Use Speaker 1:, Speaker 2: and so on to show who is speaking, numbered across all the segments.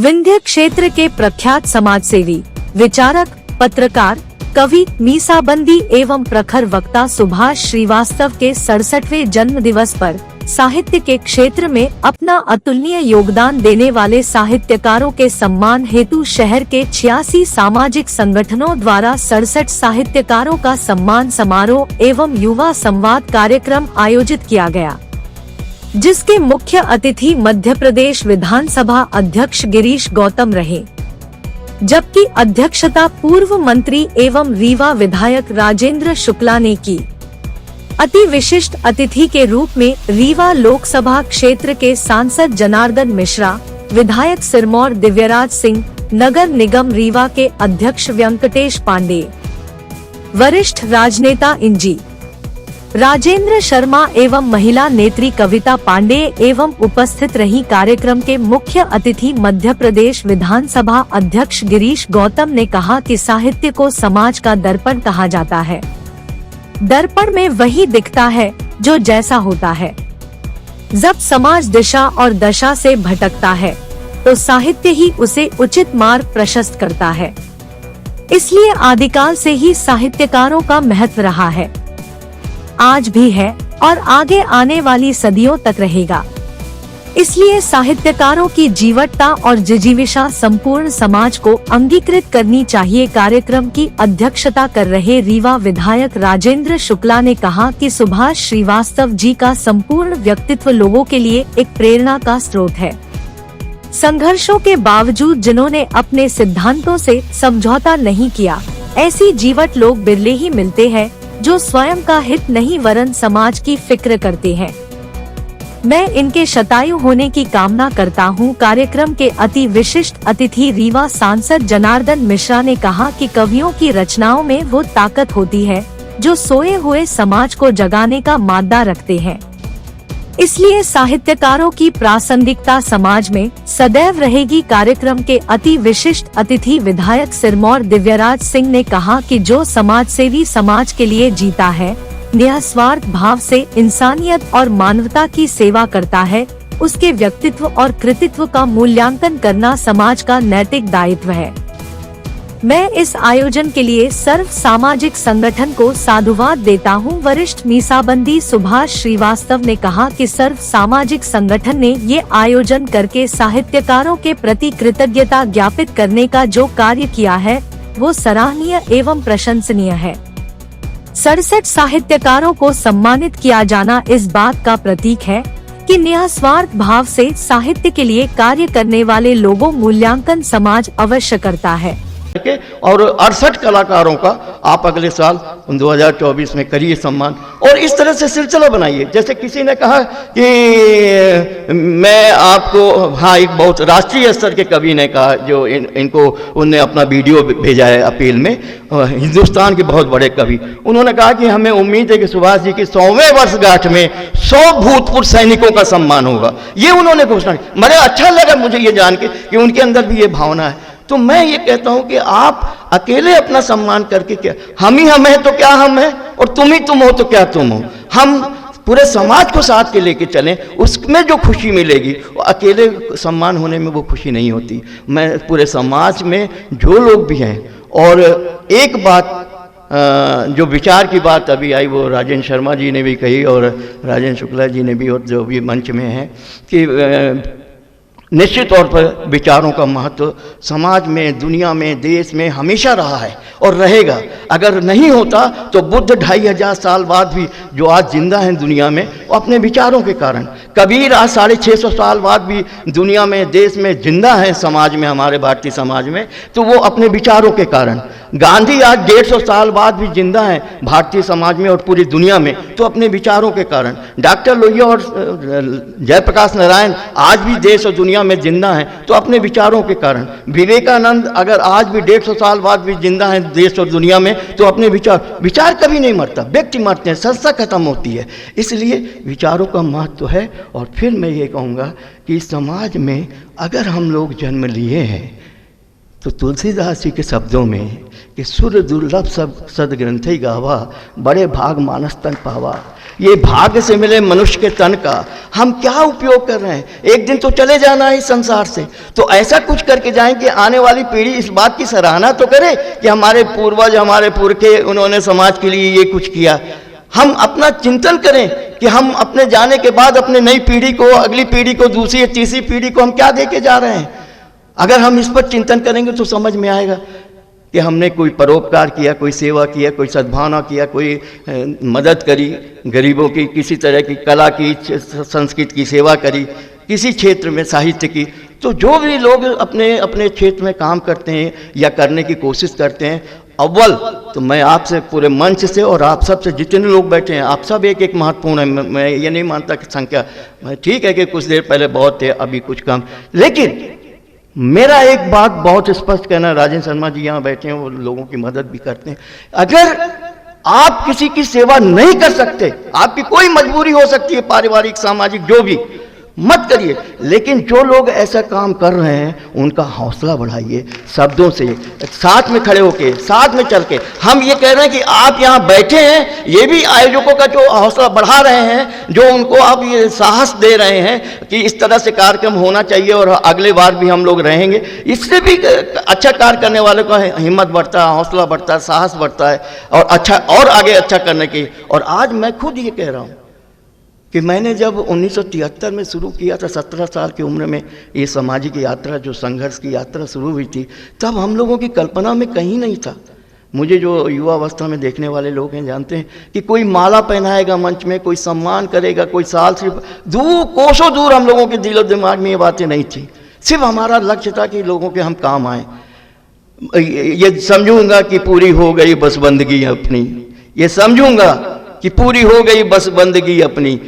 Speaker 1: विंध्य क्षेत्र के प्रख्यात समाजसेवी, विचारक, पत्रकार, कवि, मीसाबंदी एवं प्रखर वक्ता सुभाष श्रीवास्तव के 67वें जन्म दिवस पर साहित्य के क्षेत्र में अपना अतुलनीय योगदान देने वाले साहित्यकारों के सम्मान हेतु शहर के 86 सामाजिक संगठनों द्वारा 67 साहित्यकारों का सम्मान समारोह एवं युवा संवाद कार्यक्रम आयोजित किया गया, जिसके मुख्य अतिथि मध्य प्रदेश विधानसभा अध्यक्ष गिरीश गौतम रहे, जबकि अध्यक्षता पूर्व मंत्री एवं रीवा विधायक राजेंद्र शुक्ला ने की। अति विशिष्ट अतिथि के रूप में रीवा लोकसभा क्षेत्र के सांसद जनार्दन मिश्रा, विधायक सिरमौर दिव्यराज सिंह, नगर निगम रीवा के अध्यक्ष वेंकटेश पांडे, वरिष्ठ राजनेता इंजी राजेंद्र शर्मा एवं महिला नेत्री कविता पांडे एवं उपस्थित रही। कार्यक्रम के मुख्य अतिथि मध्य प्रदेश विधानसभा अध्यक्ष गिरीश गौतम ने कहा कि साहित्य को समाज का दर्पण कहा जाता है। दर्पण में वही दिखता है जो जैसा होता है। जब समाज दिशा और दशा से भटकता है तो साहित्य ही उसे उचित मार्ग प्रशस्त करता है। इसलिए आदिकाल से ही साहित्यकारों का महत्व रहा है, आज भी है और आगे आने वाली सदियों तक रहेगा। इसलिए साहित्यकारों की जीवटता और जिजीविषा संपूर्ण समाज को अंगीकृत करनी चाहिए। कार्यक्रम की अध्यक्षता कर रहे रीवा विधायक राजेंद्र शुक्ला ने कहा कि सुभाष श्रीवास्तव जी का संपूर्ण व्यक्तित्व लोगों के लिए एक प्रेरणा का स्रोत है। संघर्षों के बावजूद जिन्होंने अपने सिद्धांतों से समझौता नहीं किया, ऐसी जीवट लोग बिरले ही मिलते हैं जो स्वयं का हित नहीं वरन समाज की फिक्र करते हैं। मैं इनके शतायु होने की कामना करता हूं। कार्यक्रम के अति विशिष्ट अतिथि रीवा सांसद जनार्दन मिश्रा ने कहा कि कवियों की रचनाओं में वो ताकत होती है जो सोए हुए समाज को जगाने का मादा रखते हैं। इसलिए साहित्यकारों की प्रासंगिकता समाज में सदैव रहेगी। कार्यक्रम के अति विशिष्ट अतिथि विधायक सिरमौर दिव्यराज सिंह ने कहा कि जो समाजसेवी समाज के लिए जीता है, निस्वार्थ भाव से इंसानियत और मानवता की सेवा करता है, उसके व्यक्तित्व और कृतित्व का मूल्यांकन करना समाज का नैतिक दायित्व है। मैं इस आयोजन के लिए सर्व सामाजिक संगठन को साधुवाद देता हूं। वरिष्ठ मीसाबंदी सुभाष श्रीवास्तव ने कहा कि सर्व सामाजिक संगठन ने ये आयोजन करके साहित्यकारों के प्रति कृतज्ञता ज्ञापित करने का जो कार्य किया है वो सराहनीय एवं प्रशंसनीय है। 67 साहित्यकारों को सम्मानित किया जाना इस बात का प्रतीक है कि निस्वार्थ भाव से साहित्य के लिए कार्य करने वाले लोगों मूल्यांकन समाज अवश्य करता है।
Speaker 2: और 68 कलाकारों का आप अगले साल 2024 में करिए सम्मान, और इस तरह से सिलसिला बनाइए। जैसे किसी ने कहा कि मैं आपको, हाँ, एक बहुत राष्ट्रीय स्तर के कवि ने कहा, जो इनको उनने अपना वीडियो भेजा है अपील में, हिंदुस्तान के बहुत बड़े कवि, उन्होंने कहा कि हमें उम्मीद है कि सुभाष जी की 100वें वर्षगांठ में 100 भूतपूर्व सैनिकों का सम्मान होगा। ये उन्होंने घोषणा की। बड़ा अच्छा लगा मुझे ये जान के कि उनके अंदर भी ये भावना है। तो मैं ये कहता हूं कि आप अकेले अपना सम्मान करके क्या, हम ही हम हैं तो क्या हम हैं, और तुम ही तुम हो तो क्या तुम हो। हम पूरे समाज को साथ के लेके चलें, उसमें जो खुशी मिलेगी वो अकेले सम्मान होने में वो खुशी नहीं होती। मैं पूरे समाज में जो लोग भी हैं, और एक बात जो विचार की बात अभी आई वो राजेंद्र शर्मा जी ने भी कही और राजेंद्र शुक्ला जी ने भी, और जो भी मंच में हैं, कि निश्चित तौर पर विचारों का महत्व समाज में, दुनिया में, देश में हमेशा रहा है और रहेगा। अगर नहीं होता तो बुद्ध 2500 साल बाद भी जो आज जिंदा हैं दुनिया में, वो अपने विचारों के कारण। कबीर आज 650 साल बाद भी दुनिया में, देश में जिंदा हैं, समाज में, हमारे भारतीय समाज में, तो वो अपने विचारों के कारण। गांधी आज 150 साल बाद भी जिंदा हैं भारतीय समाज में और पूरी दुनिया में, तो अपने विचारों के कारण। डॉक्टर लोहिया और जयप्रकाश नारायण आज भी देश और दुनिया में जिंदा हैं तो अपने विचारों के कारण। विवेकानंद अगर आज भी 150 साल बाद भी जिंदा हैं देश और दुनिया में तो अपने विचार कभी नहीं मरता, व्यक्ति मरते हैं, संस्था खत्म होती है। इसलिए विचारों का महत्व है। और फिर मैं ये कहूँगा कि समाज में अगर हम लोग जन्म लिए हैं तो तुलसीदास जी के शब्दों में कि सुर दुर्लभ सब सदग्रंथि गावा, बड़े भाग मानस तन पावा, ये भाग्य से मिले मनुष्य के तन का हम क्या उपयोग कर रहे हैं? एक दिन तो चले जाना है इस संसार से, तो ऐसा कुछ करके जाएं कि आने वाली पीढ़ी इस बात की सराहना तो करे कि हमारे पूर्वज, हमारे पुरखे, उन्होंने समाज के लिए ये कुछ किया। हम अपना चिंतन करें कि हम अपने जाने के बाद अपने नई पीढ़ी को, अगली पीढ़ी को, दूसरी तीसरी पीढ़ी को हम क्या दे के जा रहे हैं। अगर हम इस पर चिंतन करेंगे तो समझ में आएगा कि हमने कोई परोपकार किया, कोई सेवा किया, कोई सद्भावना किया, कोई मदद करी गरीबों की, किसी तरह की कला की, संस्कृत की सेवा करी, किसी क्षेत्र में साहित्य की। तो जो भी लोग अपने अपने क्षेत्र में काम करते हैं या करने की कोशिश करते हैं, अव्वल तो मैं आपसे पूरे मंच से और आप सब से जितने लोग बैठे हैं, आप सब एक एक महत्वपूर्ण है। मैं ये नहीं मानता कि संख्या, ठीक है कि कुछ देर पहले बहुत थे, अभी कुछ कम, लेकिन मेरा एक बात बहुत स्पष्ट कहना, राजेंद्र शर्मा जी यहाँ बैठे हैं, वो लोगों की मदद भी करते हैं। अगर आप किसी की सेवा नहीं कर सकते, आपकी कोई मजबूरी हो सकती है, पारिवारिक, सामाजिक, जो भी, मत करिए। लेकिन जो लोग ऐसा काम कर रहे हैं उनका हौसला बढ़ाइए, शब्दों से, साथ में खड़े होके, साथ में चल के। हम ये कह रहे हैं कि आप यहाँ बैठे हैं, ये भी आयोजकों का जो हौसला बढ़ा रहे हैं, जो उनको आप ये साहस दे रहे हैं कि इस तरह से कार्यक्रम होना चाहिए और अगले बार भी हम लोग रहेंगे। इससे भी अच्छा कार्य करने वाले का हिम्मत बढ़ता है, हौसला बढ़ता है, साहस बढ़ता है और अच्छा और आगे अच्छा करने की। और आज मैं खुद ये कह रहा हूँ कि मैंने जब 1973 में शुरू किया था, 17 साल की उम्र में, ये सामाजिक यात्रा, जो संघर्ष की यात्रा शुरू हुई थी, तब हम लोगों की कल्पना में कहीं नहीं था। मुझे जो युवा अवस्था में देखने वाले लोग हैं जानते हैं कि कोई माला पहनाएगा मंच में, कोई सम्मान करेगा, कोई साल सिर्फ दूर, कोसों दूर हम लोगों के दिलो दिमाग में ये बातें नहीं थी। सिर्फ हमारा लक्ष्य था कि लोगों के हम काम आए। ये समझूंगा कि पूरी हो गई बस बंदगी अपनी, ये समझूंगा कि पूरी हो गई बस बंदगी अपनी,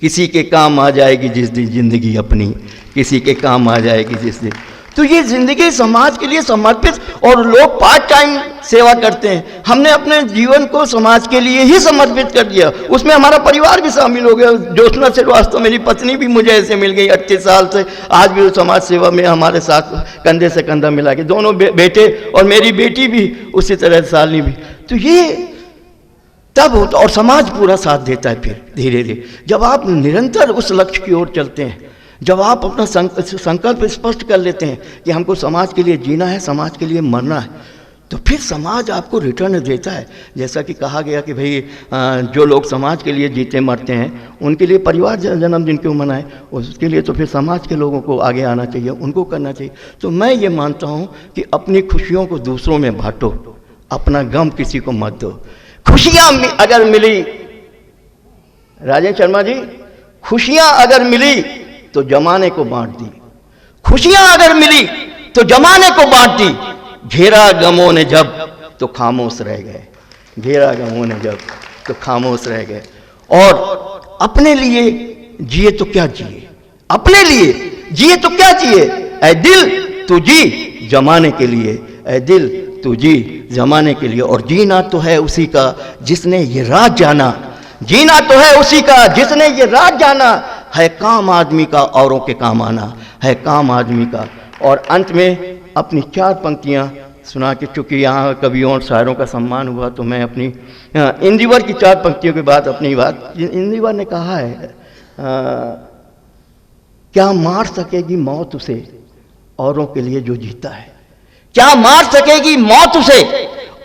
Speaker 2: किसी के काम आ जाएगी जिस दिन जिंदगी अपनी, किसी के काम आ जाएगी जिस दिन। तो ये जिंदगी समाज के लिए समर्पित, और लोग पार्ट टाइम सेवा करते हैं। हमने अपने जीवन को समाज के लिए ही समर्पित कर दिया, उसमें हमारा परिवार भी शामिल हो गया। ज्योत्सना श्रीवास्तव मेरी पत्नी भी मुझे ऐसे मिल गई 38 साल से, आज भी वो समाज सेवा में हमारे साथ कंधे से कंधा मिला के, दोनों बेटे और मेरी बेटी भी उसी तरह, सालनी भी। तो ये तब होता, और समाज पूरा साथ देता है। फिर धीरे धीरे जब आप निरंतर उस लक्ष्य की ओर चलते हैं, जब आप अपना संकल्प स्पष्ट कर लेते हैं कि हमको समाज के लिए जीना है, समाज के लिए मरना है, तो फिर समाज आपको रिटर्न देता है। जैसा कि कहा गया कि भाई जो लोग समाज के लिए जीते मरते हैं, उनके लिए परिवार जन्मदिन क्यों मनाए, उसके लिए तो फिर समाज के लोगों को आगे आना चाहिए, उनको करना चाहिए। तो मैं ये मानता हूँ कि अपनी खुशियों को दूसरों में बांटो, अपना गम किसी को मत दो। खुशियां अगर मिली, राजेंद्र शर्मा जी, खुशियां अगर मिली तो जमाने को बांट दी, खुशियां अगर मिली तो जमाने को बांट दी। घेरा गमों ने जब तो खामोश रह गए, घेरा गमों ने जब तो खामोश रह गए। और अपने लिए जिए तो क्या जिए, अपने लिए जिए तो क्या जिए। ऐ दिल तू जी जमाने के लिए, ऐ दिल तू जी जमाने के लिए। और जीना तो है उसी का जिसने ये राज जाना, जीना तो है उसी का जिसने ये राज जाना। है काम आदमी का औरों के काम आना, है काम आदमी का। और अंत में अपनी 4 पंक्तियां सुना के, चूंकि यहाँ कवियों और शायरों का सम्मान हुआ, तो मैं अपनी इंदिवर की 4 पंक्तियों के बाद अपनी बात, इंदिवर ने कहा है, क्या मार सकेगी मौत उसे औरों के लिए जो जीता है, क्या मार सकेगी मौत उसे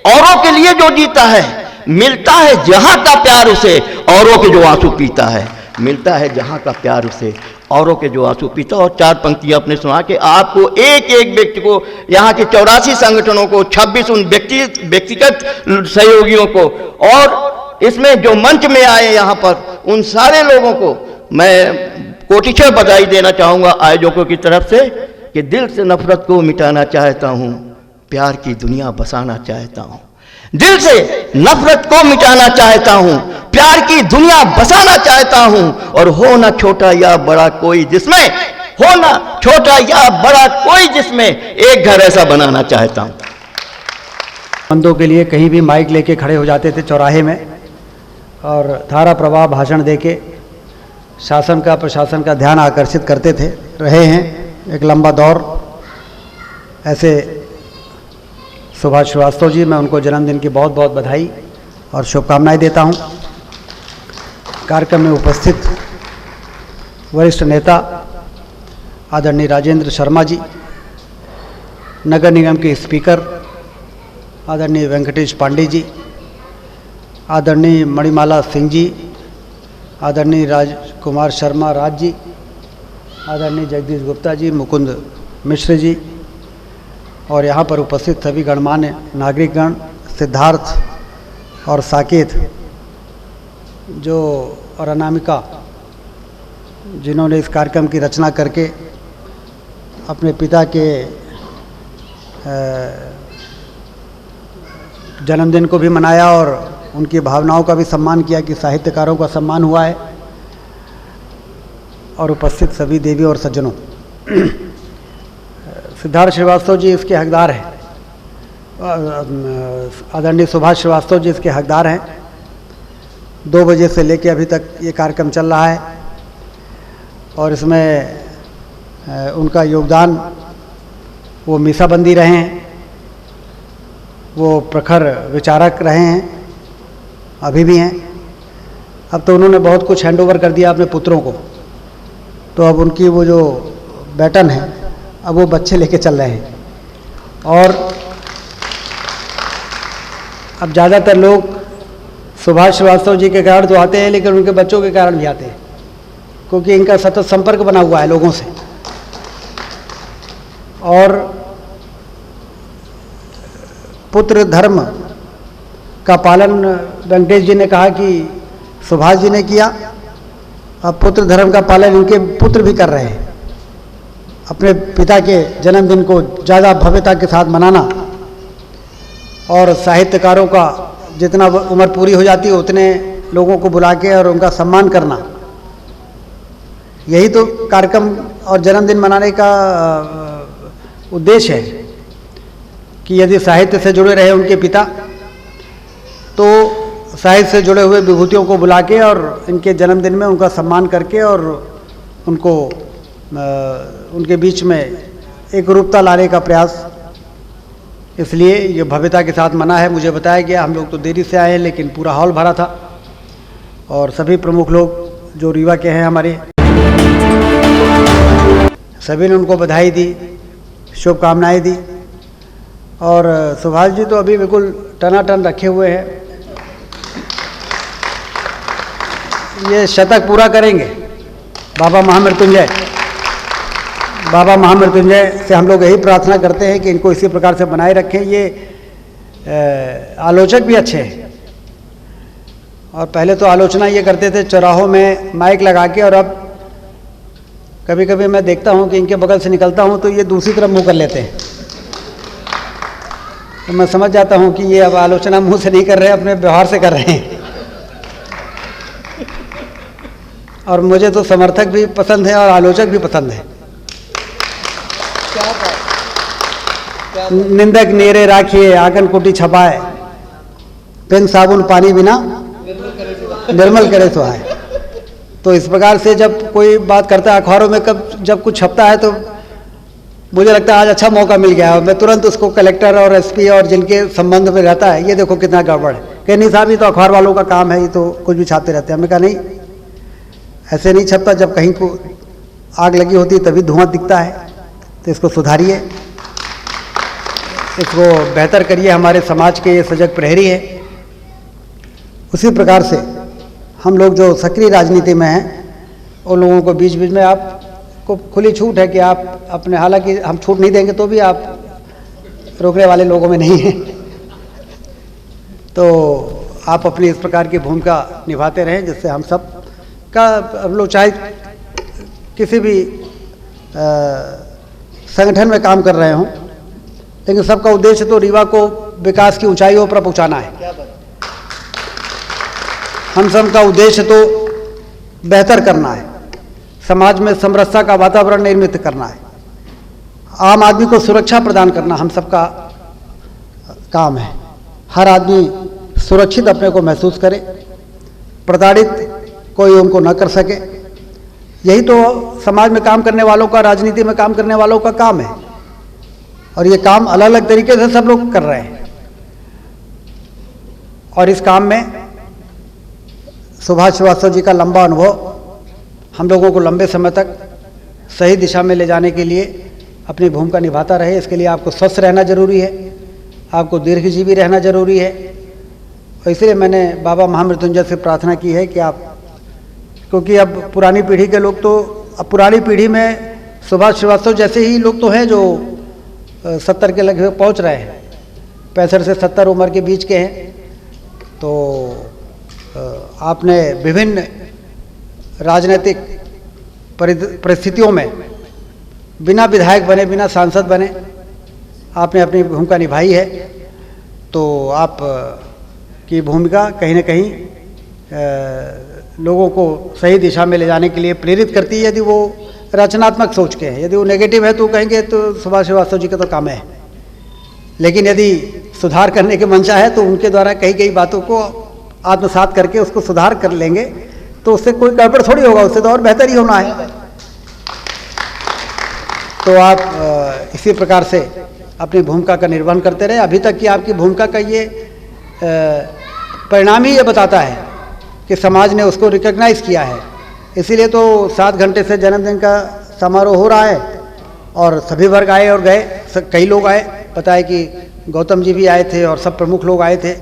Speaker 2: औरों के लिए जो जीता है। मिलता है जहां का प्यार उसे औरों के जो आंसू पीता है, मिलता है जहां का प्यार उसे औरों के जो आंसू पीता। और 4 पंक्तियां अपने सुना के आपको एक एक व्यक्ति को, यहाँ के 84 संगठनों को, 26 उन व्यक्तिगत सहयोगियों को, और इसमें जो मंच में आए यहाँ पर उन सारे लोगों को मैं कोटिशः बधाई देना चाहूँगा आयोजकों की तरफ से कि दिल से नफरत को मिटाना चाहता हूँ, प्यार की दुनिया बसाना चाहता हूँ। दिल से नफरत को मिटाना चाहता हूँ, प्यार की दुनिया बसाना चाहता हूँ। और हो ना छोटा या बड़ा कोई जिसमें, हो ना छोटा या बड़ा कोई जिसमें, एक घर ऐसा बनाना चाहता हूँ।
Speaker 3: बंदों के लिए कहीं भी माइक लेके खड़े हो जाते थे चौराहे में, और धारा प्रवाह भाषण देके शासन का, प्रशासन का ध्यान आकर्षित करते थे, रहे हैं एक लंबा दौर। ऐसे सुभाष श्रीवास्तव जी, मैं उनको जन्मदिन की बहुत बहुत बधाई और शुभकामनाएं देता हूं। कार्यक्रम में उपस्थित वरिष्ठ नेता आदरणीय राजेंद्र शर्मा जी, नगर निगम के स्पीकर आदरणीय वेंकटेश पांडे जी, आदरणीय मणिमाला सिंह जी, आदरणीय राजकुमार शर्मा राज जी, आदरणीय जगदीश गुप्ता जी, मुकुंद मिश्र जी और यहाँ पर उपस्थित सभी गणमान्य नागरिकगण, सिद्धार्थ और साकेत जो और अनामिका जिन्होंने इस कार्यक्रम की रचना करके अपने पिता के जन्मदिन को भी मनाया और उनकी भावनाओं का भी सम्मान किया कि साहित्यकारों का सम्मान हुआ है, और उपस्थित सभी देवी और सज्जनों, सिद्धार्थ श्रीवास्तव जी इसके हकदार हैं, आदरणीय सुभाष श्रीवास्तव जी इसके हकदार हैं। 2 बजे से लेकर अभी तक ये कार्यक्रम चल रहा है और इसमें उनका योगदान, वो मीसाबंदी रहे हैं, वो प्रखर विचारक रहे हैं, अभी भी हैं। अब तो उन्होंने बहुत कुछ हैंडओवर कर दिया अपने पुत्रों को, तो अब उनकी वो जो बैटन है अब वो बच्चे लेके चल रहे हैं। और अब ज़्यादातर लोग सुभाष श्रीवास्तव जी के कारण तो आते हैं, लेकिन उनके बच्चों के कारण भी आते हैं, क्योंकि इनका सतत संपर्क बना हुआ है लोगों से। और पुत्र धर्म का पालन वेंकटेश जी ने कहा कि सुभाष जी ने किया, अब पुत्र धर्म का पालन इनके पुत्र भी कर रहे हैं। अपने पिता के जन्मदिन को ज़्यादा भव्यता के साथ मनाना और साहित्यकारों का जितना उम्र पूरी हो जाती है उतने लोगों को बुला के और उनका सम्मान करना, यही तो कार्यक्रम और जन्मदिन मनाने का उद्देश्य है कि यदि साहित्य से जुड़े रहे उनके पिता, तो साहित्य से जुड़े हुए विभूतियों को बुला के और इनके जन्मदिन में उनका सम्मान करके और उनको उनके बीच में एक रूपता लाने का प्रयास, इसलिए ये भव्यता के साथ मना है। मुझे बताया गया, हम लोग तो देरी से आए हैं लेकिन पूरा हॉल भरा था और सभी प्रमुख लोग जो रीवा के हैं हमारे, सभी ने उनको बधाई दी, शुभकामनाएं दी। और सुभाष जी तो अभी बिल्कुल टनाटन रखे हुए हैं, ये शतक पूरा करेंगे। बाबा महामृत्युंजय, बाबा महामृत्युंजय से हम लोग यही प्रार्थना करते हैं कि इनको इसी प्रकार से बनाए रखें। ये आलोचक भी अच्छे हैं, और पहले तो आलोचना ये करते थे चौराहों में माइक लगा के, और अब कभी कभी मैं देखता हूँ कि इनके बगल से निकलता हूँ तो ये दूसरी तरफ मुँह कर लेते हैं, तो मैं समझ जाता हूँ कि ये अब आलोचना मुँह से नहीं कर रहे हैं, अपने व्यवहार से कर रहे हैं। और मुझे तो समर्थक भी पसंद है और आलोचक भी पसंद है। निंदक नेरे राखिए आंगन कुटी छपाए, पेन साबुन पानी बिना निर्मल करे सुहाए। तो इस प्रकार से जब कोई बात करता है अखबारों में, जब कुछ छपता है तो मुझे लगता है आज अच्छा मौका मिल गया है, मैं तुरंत उसको कलेक्टर और एसपी और जिनके संबंध में रहता है, ये देखो कितना गड़बड़ है, कहीं नहीं साहब ये तो अखबार वालों का काम है, ये तो कुछ भी छापते रहते हैं। हमने कहा नहीं, ऐसे नहीं छपता, जब कहीं को आग लगी होती है तभी धुआं दिखता है, तो इसको सुधारिए, इसको बेहतर करिए। हमारे समाज के ये सजग प्रहरी है। उसी प्रकार से हम लोग जो सक्रिय राजनीति में हैं उन लोगों को बीच बीच में आपको खुली छूट है कि आप अपने, हालांकि हम छूट नहीं देंगे तो भी आप रोकने वाले लोगों में नहीं हैं, तो आप अपनी इस प्रकार की भूमिका निभाते रहें, जिससे हम सब का, हम लोग चाहे किसी भी संगठन में काम कर रहे हों, लेकिन सबका उद्देश्य तो रीवा को विकास की ऊंचाइयों पर पहुंचाना है। हम सब का उद्देश्य तो बेहतर करना है, समाज में समरसता का वातावरण निर्मित करना है, आम आदमी को सुरक्षा प्रदान करना हम सबका काम है। हर आदमी सुरक्षित अपने को महसूस करे, प्रताड़ित कोई उनको न कर सके, यही तो समाज में काम करने वालों का, राजनीति में काम करने वालों का काम है। और ये काम अलग अलग तरीके से सब लोग कर रहे हैं, और इस काम में सुभाष श्रीवास्तव जी का लंबा अनुभव हम लोगों को लंबे समय तक सही दिशा में ले जाने के लिए अपनी भूमिका निभाता रहे। इसके लिए आपको स्वस्थ रहना जरूरी है, आपको दीर्घजीवी रहना जरूरी है। और इसलिए मैंने बाबा महामृत्युंजय से प्रार्थना की है कि आप, क्योंकि अब पुरानी पीढ़ी के लोग तो, अब पुरानी पीढ़ी में सुभाष श्रीवास्तव जैसे ही लोग तो हैं जो 70 के लगभग पहुंच रहे हैं, 65 से 70 उम्र के बीच के हैं। तो आपने विभिन्न राजनीतिक परिस्थितियों में बिना विधायक बने, बिना सांसद बने आपने अपनी भूमिका निभाई है। तो आप की भूमिका कहीं न कहीं लोगों को सही दिशा में ले जाने के लिए प्रेरित करती है। यदि वो रचनात्मक सोच के हैं, यदि वो नेगेटिव है तो कहेंगे तो सुभाष श्रीवास्तव जी का तो काम है। लेकिन यदि सुधार करने की मंशा है तो उनके द्वारा कही गई बातों को आत्मसात करके उसको सुधार कर लेंगे तो उससे कोई गड़बड़ थोड़ी होगा, उससे तो और बेहतर ही होना है। तो आप इसी प्रकार से अपनी भूमिका का निर्वहन करते रहे। अभी तक की आपकी भूमिका का ये परिणाम ही ये बताता है कि समाज ने उसको रिकॉग्नाइज किया है। इसीलिए तो 7 घंटे से जन्मदिन का समारोह हो रहा है और सभी वर्ग आए और गए, कई लोग आए। पता है कि गौतम जी भी आए थे और सब प्रमुख लोग आए थे,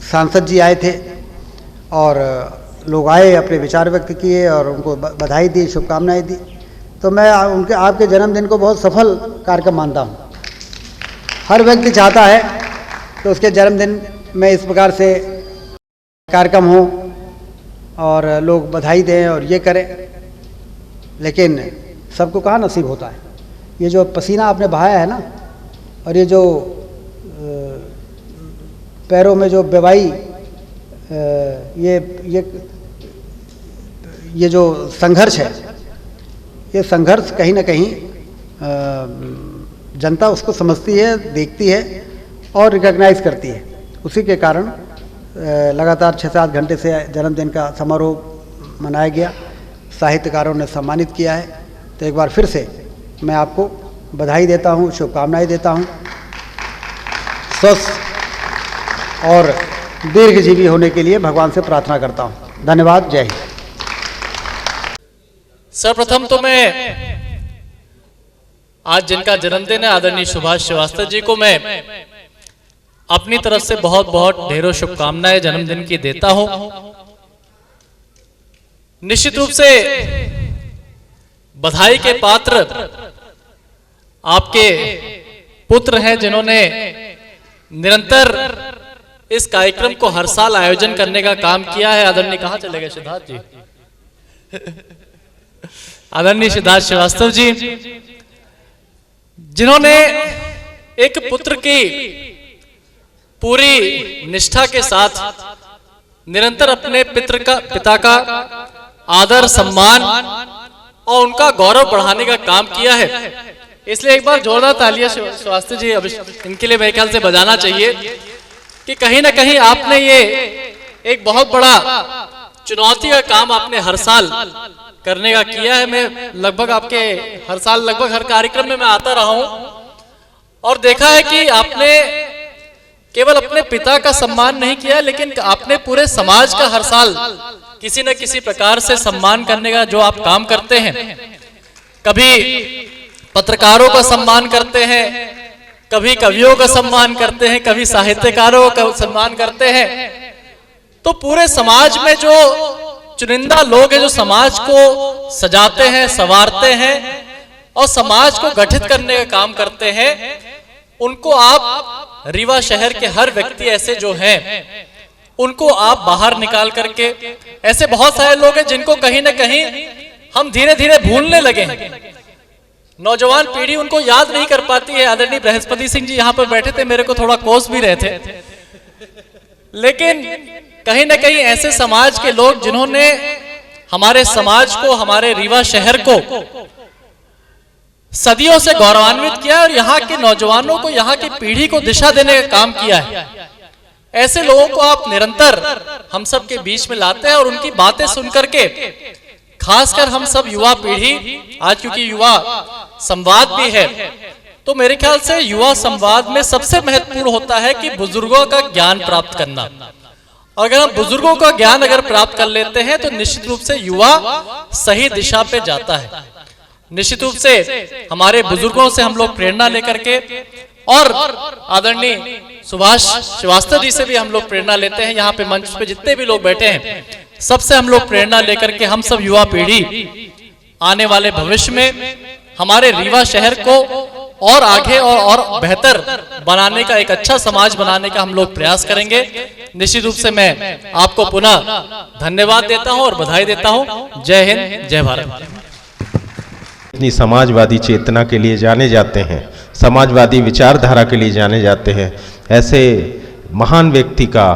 Speaker 3: सांसद जी आए थे और लोग आए, अपने विचार व्यक्त किए और उनको बधाई दी, शुभकामनाएं दी। तो मैं उनके आपके जन्मदिन को बहुत सफल कार्यक्रम मानता हूँ। हर व्यक्ति चाहता है कि उसके जन्मदिन में इस प्रकार से कार्यक्रम हो और लोग बधाई दें और ये करें, लेकिन सबको कहाँ नसीब होता है। ये जो पसीना आपने बहाया है ना, और ये जो पैरों में जो बेवाई, ये जो संघर्ष है, ये संघर्ष कहीं ना कहीं जनता उसको समझती है, देखती है और रिकॉग्नाइज करती है। उसी के कारण लगातार 6-7 घंटे से जन्मदिन का समारोह मनाया गया, साहित्यकारों ने सम्मानित किया है। तो एक बार फिर से मैं आपको बधाई देता हूँ, शुभकामनाएं देता हूँ। स्वस्थ और दीर्घजीवी होने के लिए भगवान से प्रार्थना करता हूँ। धन्यवाद। जय हिंद।
Speaker 4: सर्वप्रथम तो मैं आज जिनका जन्मदिन है आदरणीय सुभाष श्रीवास्तव जी को मैं अपनी तरफ से बहुत बहुत ढेरों शुभकामनाएं जन्मदिन की देता हूं। निश्चित रूप से बधाई के पात्र आपके पुत्र हैं जिन्होंने निरंतर इस कार्यक्रम को हर साल आयोजन करने का काम किया है। आदरणीय कहां चले गए सिद्धार्थ जी? आदरणीय सिद्धार्थ श्रीवास्तव जी जिन्होंने एक पुत्र की पूरी निष्ठा के साथ निरंतर अपने पिता का आदर सम्मान और उनका गौरव बढ़ाने का काम किया है। इसलिए एक बार जोरदार तालियां श्रीवास्तव जी इनके लिए मेरे ख्याल से बजाना चाहिए कि कहीं ना कहीं आपने ये एक बहुत बड़ा चुनौती का काम आपने हर साल करने का किया है। मैं लगभग आपके हर साल लगभग हर कार्यक्रम में मैं आता रहा हूं और देखा है कि आपने केवल अपने पिता का सम्मान नहीं किया, लेकिन आपने पूरे समाज का हर साल किसी न किसी प्रकार से सम्मान करने का जो आप काम करते हैं, कभी पत्रकारों का सम्मान करते हैं, कभी कवियों का सम्मान करते हैं, कभी साहित्यकारों का सम्मान करते हैं। तो पूरे समाज में जो चुनिंदा लोग हैं जो समाज को सजाते हैं, संवारते हैं और समाज को गठित करने का काम करते हैं, उनको आप रीवा शहर के हर व्यक्ति ऐसे जो हैं उनको आप बाहर निकाल करके, ऐसे बहुत सारे लोग हैं जिनको कहीं ना कहीं हम धीरे धीरे भूलने लगे हैं। नौजवान पीढ़ी उनको याद नहीं कर पाती है। आदरणीय बृहस्पति सिंह जी यहाँ पर बैठे थे, मेरे को थोड़ा कोस भी रहे थे, लेकिन कहीं ना कहीं ऐसे समाज के लोग जिन्होंने हमारे समाज को, हमारे रीवा शहर को सदियों से गौरवान्वित किया और यहाँ के नौजवानों को, यहाँ की पीढ़ी को दिशा देने का काम किया है, ऐसे लोगों को आप निरंतर हम सब के बीच में लाते हैं और उनकी बातें सुनकर के, खासकर हम सब युवा पीढ़ी, आज क्योंकि युवा संवाद भी है, तो मेरे ख्याल से युवा संवाद में सबसे महत्वपूर्ण होता है कि बुजुर्गों का ज्ञान प्राप्त करना। और अगर हम बुजुर्गों का ज्ञान अगर प्राप्त कर लेते हैं तो निश्चित रूप से युवा सही दिशा पे जाता है। निश्चित रूप से हमारे बुजुर्गों से हम लोग प्रेरणा लेकर के और आदरणीय सुभाष श्रीवास्तव जी से भी हम लोग प्रेरणा लेते हैं। यहाँ पे मंच पे जितने भी लोग बैठे हैं सबसे हम लोग प्रेरणा लेकर के हम सब युवा पीढ़ी आने वाले भविष्य में हमारे रीवा शहर को और आगे और बेहतर बनाने का, एक अच्छा समाज बनाने का हम लोग प्रयास करेंगे। निश्चित रूप से मैं आपको पुनः धन्यवाद देता हूं और बधाई देता हूं। जय हिंद, जय भारत।
Speaker 5: इतनी समाजवादी चेतना के लिए जाने जाते हैं, समाजवादी विचारधारा के लिए जाने जाते हैं, ऐसे महान व्यक्ति का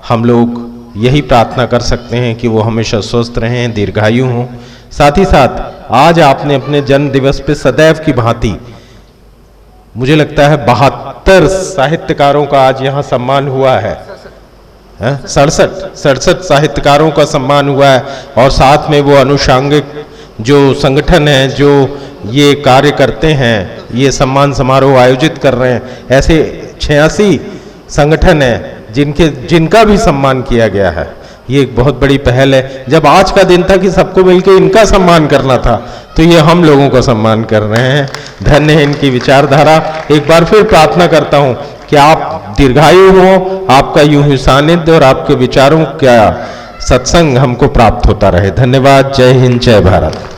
Speaker 5: हम लोग यही प्रार्थना कर सकते हैं कि वो हमेशा स्वस्थ रहें, दीर्घायु हों। साथ ही साथ आज आपने अपने जन्म दिवस पे सदैव की भांति मुझे लगता है 72 साहित्यकारों का आज यहाँ सम्मान हुआ है, 67 साहित्यकारों का सम्मान हुआ है। और साथ में वो अनुषांगिक जो संगठन है जो ये कार्य करते हैं, ये सम्मान समारोह आयोजित कर रहे हैं, ऐसे 86 संगठन हैं जिनका भी सम्मान किया गया है। ये एक बहुत बड़ी पहल है। जब आज का दिन था कि सबको मिलकर इनका सम्मान करना था, तो ये हम लोगों का सम्मान कर रहे हैं। धन्य है इनकी विचारधारा। एक बार फिर प्रार्थना करता हूं कि आप दीर्घायु हो, आपका यूं ही सानिध्य और आपके विचारों का सत्संग हमको प्राप्त होता रहे। धन्यवाद। जय हिंद, जय भारत।